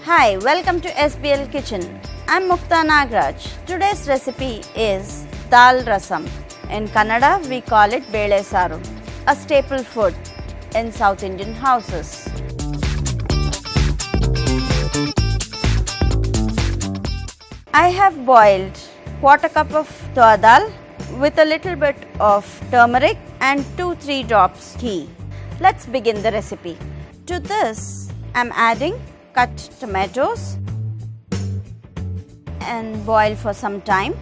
Hi, welcome to SBL Kitchen. I'm Mukta Nagaraj. Today's recipe is Dal Rasam. In Kannada, we call it Bele Rasam, a staple food in South Indian houses. I have boiled quarter cup of Toor Dal with a little bit of turmeric and 2-3 drops ghee. Let's begin the recipe. To this, I'm adding cut tomatoes and boil for some time.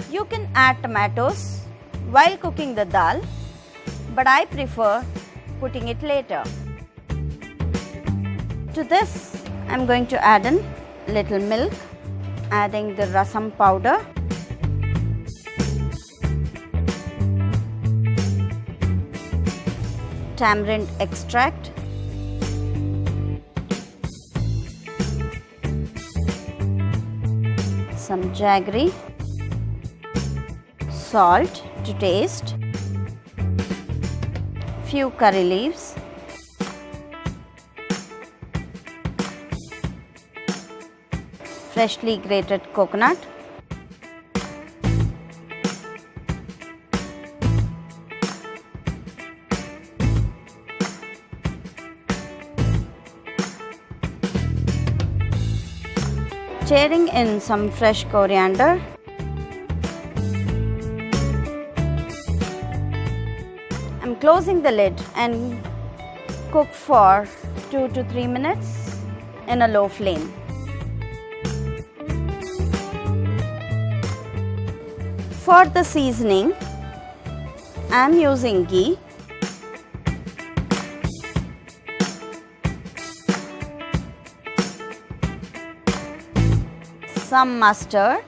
You can add tomatoes while cooking the dal, but I prefer putting it later. To this, I'm going to add in little milk, adding the rasam powder, tamarind extract, some jaggery, salt to taste, few curry leaves, freshly grated coconut, tearing in some fresh coriander, I'm closing the lid and cook for 2 to 3 minutes in a low flame. For the seasoning, I'm using ghee, some mustard.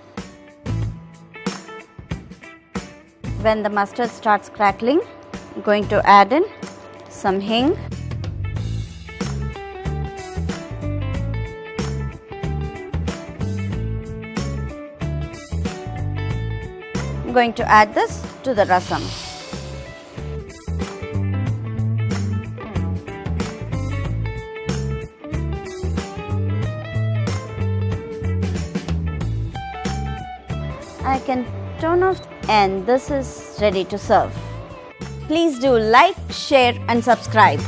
When the mustard starts crackling, I'm going to add in some hing, I'm going to add this to the rasam. I can turn off and this is ready to serve. Please do like, share and subscribe.